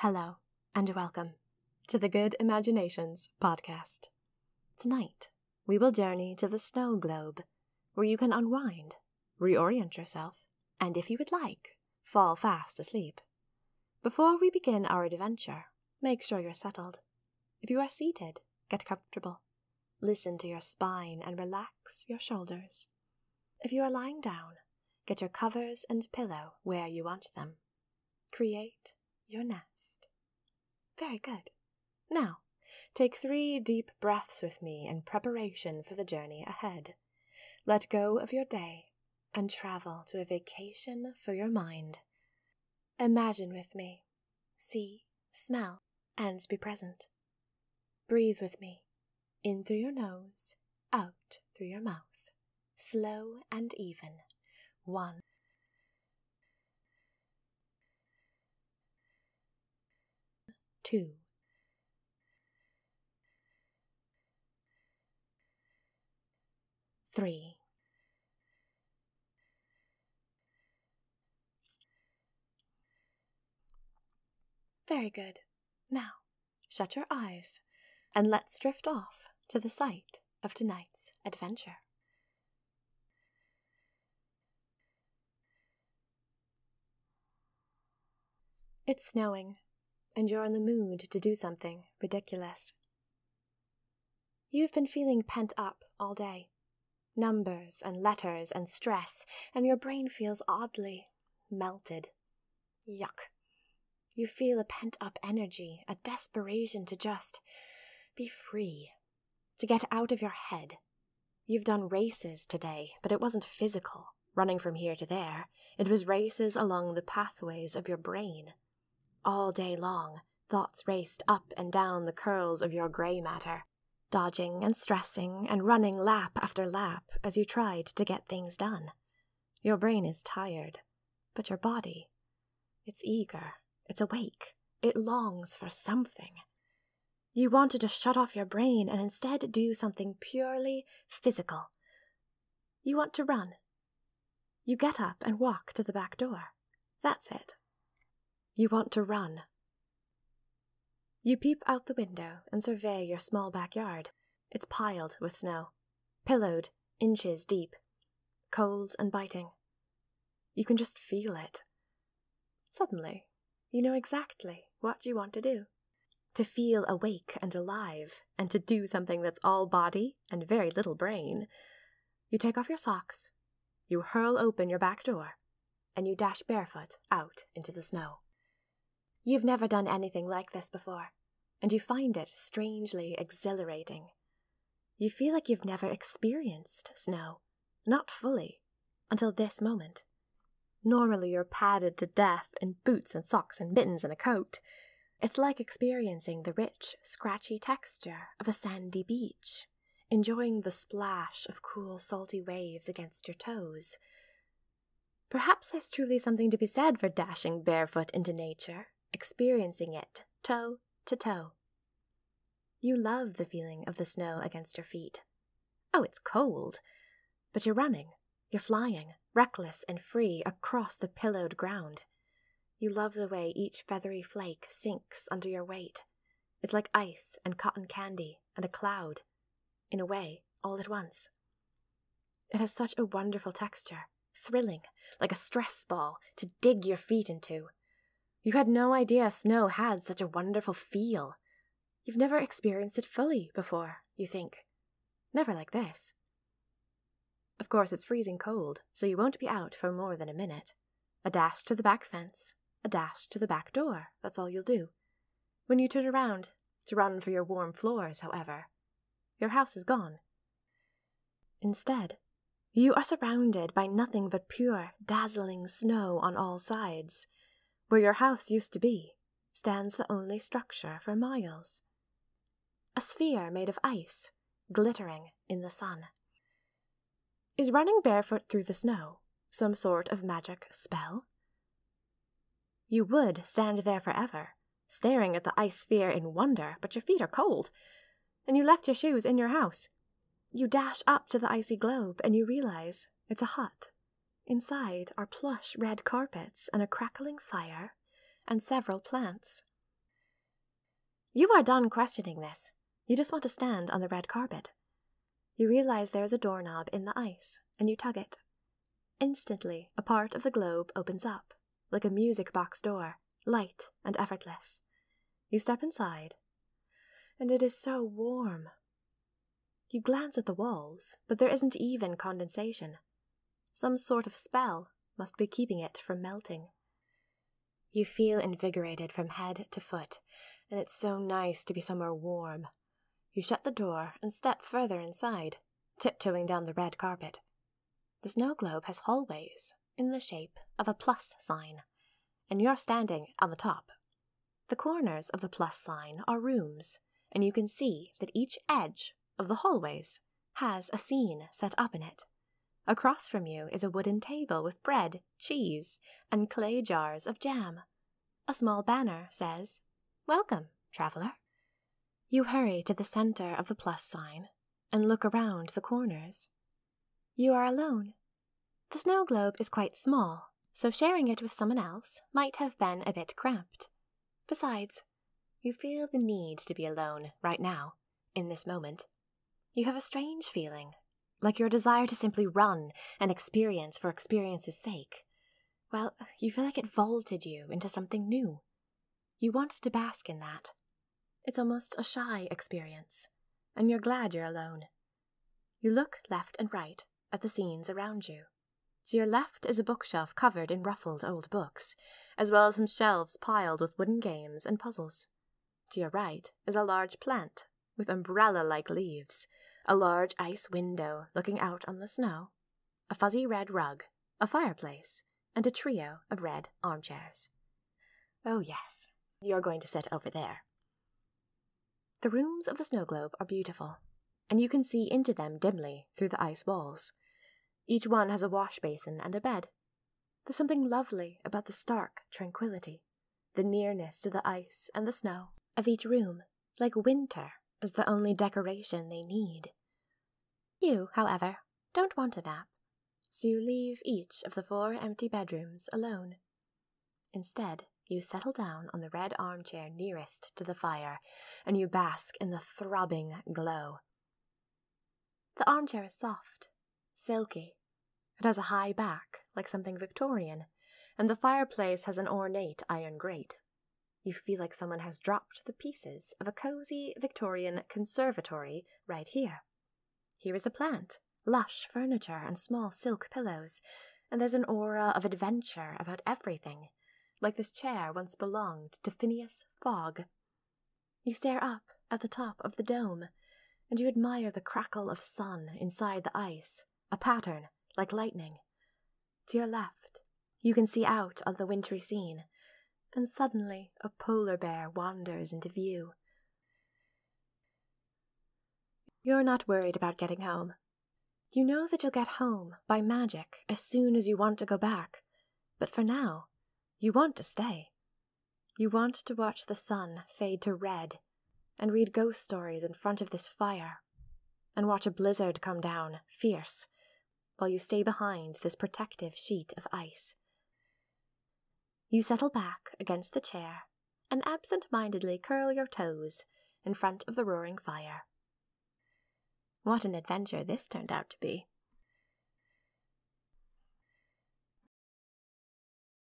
Hello, and welcome to the Good Imaginations podcast. Tonight, we will journey to the snow globe, where you can unwind, reorient yourself, and if you would like, fall fast asleep. Before we begin our adventure, make sure you're settled. If you are seated, get comfortable. Listen to your spine and relax your shoulders. If you are lying down, get your covers and pillow where you want them. Create your nest. Very good. Now, take 3 deep breaths with me in preparation for the journey ahead. Let go of your day and travel to a vacation for your mind. Imagine with me. See, smell, and be present. Breathe with me. In through your nose, out through your mouth. Slow and even. 1, 2, 3, 'Very good. Now, shut your eyes, and let's drift off to the site of tonight's adventure. It's snowing, and you're in the mood to do something ridiculous. You've been feeling pent up all day. Numbers and letters and stress, and your brain feels oddly melted. Yuck. You feel a pent-up energy, a desperation to just be free, to get out of your head. You've done races today, but it wasn't physical, running from here to there. It was races along the pathways of your brain. All day long, thoughts raced up and down the curls of your grey matter, dodging and stressing and running lap after lap as you tried to get things done. Your brain is tired, but your body, it's eager, it's awake, it longs for something. You wanted to shut off your brain and instead do something purely physical. You want to run. You get up and walk to the back door. That's it. You want to run. You peep out the window and survey your small backyard. It's piled with snow, pillowed inches deep, cold and biting. You can just feel it. Suddenly, you know exactly what you want to do. To feel awake and alive, and to do something that's all body and very little brain. You take off your socks, you hurl open your back door, and you dash barefoot out into the snow. You've never done anything like this before, and you find it strangely exhilarating. You feel like you've never experienced snow, not fully, until this moment. Normally you're padded to death in boots and socks and mittens and a coat. It's like experiencing the rich, scratchy texture of a sandy beach, enjoying the splash of cool, salty waves against your toes. Perhaps there's truly something to be said for dashing barefoot into nature, experiencing it toe to toe. You love the feeling of the snow against your feet. Oh, it's cold, but you're running, you're flying, reckless and free across the pillowed ground. You love the way each feathery flake sinks under your weight. It's like ice and cotton candy and a cloud, in a way, all at once. It has such a wonderful texture, thrilling, like a stress ball to dig your feet into. You had no idea snow had such a wonderful feel. You've never experienced it fully before, you think. Never like this. Of course, it's freezing cold, so you won't be out for more than a minute. A dash to the back fence, a dash to the back door, that's all you'll do. When you turn around to run for your warm floors, however, your house is gone. Instead, you are surrounded by nothing but pure, dazzling snow on all sides. Where your house used to be stands the only structure for miles. A sphere made of ice, glittering in the sun. Is running barefoot through the snow some sort of magic spell? You would stand there forever, staring at the ice sphere in wonder, but your feet are cold, and you left your shoes in your house. You dash up to the icy globe, and you realize it's a hut. Inside are plush red carpets and a crackling fire, and several plants. You are done questioning this. You just want to stand on the red carpet. You realize there is a doorknob in the ice, and you tug it. Instantly, a part of the globe opens up, like a music box door, light and effortless. You step inside, and it is so warm. You glance at the walls, but there isn't even condensation. Some sort of spell must be keeping it from melting. You feel invigorated from head to foot, and it's so nice to be somewhere warm. You shut the door and step further inside, tiptoeing down the red carpet. The snow globe has hallways in the shape of a plus sign, and you're standing on the top. The corners of the plus sign are rooms, and you can see that each edge of the hallways has a scene set up in it. Across from you is a wooden table with bread, cheese, and clay jars of jam. A small banner says, "Welcome, traveler." You hurry to the center of the plus sign and look around the corners. You are alone. The snow globe is quite small, so sharing it with someone else might have been a bit cramped. Besides, you feel the need to be alone right now, in this moment. You have a strange feeling, like your desire to simply run and experience for experience's sake. Well, you feel like it vaulted you into something new. You want to bask in that. It's almost a shy experience, and you're glad you're alone. You look left and right at the scenes around you. To your left is a bookshelf covered in ruffled old books, as well as some shelves piled with wooden games and puzzles. To your right is a large plant with umbrella-like leaves, a large ice window looking out on the snow, a fuzzy red rug, a fireplace, and a trio of red armchairs. Oh yes, you're going to sit over there. The rooms of the snow globe are beautiful, and you can see into them dimly through the ice walls. Each one has a wash basin and a bed. There's something lovely about the stark tranquility, the nearness to the ice and the snow of each room, like winter is the only decoration they need. You, however, don't want a nap, so you leave each of the 4 empty bedrooms alone. Instead, you settle down on the red armchair nearest to the fire, and you bask in the throbbing glow. The armchair is soft, silky. It has a high back, like something Victorian, and the fireplace has an ornate iron grate. You feel like someone has dropped the pieces of a cozy Victorian conservatory right here. Here is a plant, lush furniture, and small silk pillows, and there's an aura of adventure about everything, like this chair once belonged to Phineas Fogg. You stare up at the top of the dome, and you admire the crackle of sun inside the ice, a pattern like lightning. To your left, you can see out on the wintry scene, and suddenly a polar bear wanders into view. You're not worried about getting home. You know that you'll get home by magic as soon as you want to go back, but for now, you want to stay. You want to watch the sun fade to red, and read ghost stories in front of this fire, and watch a blizzard come down, fierce, while you stay behind this protective sheet of ice. You settle back against the chair and absent-mindedly curl your toes in front of the roaring fire. What an adventure this turned out to be.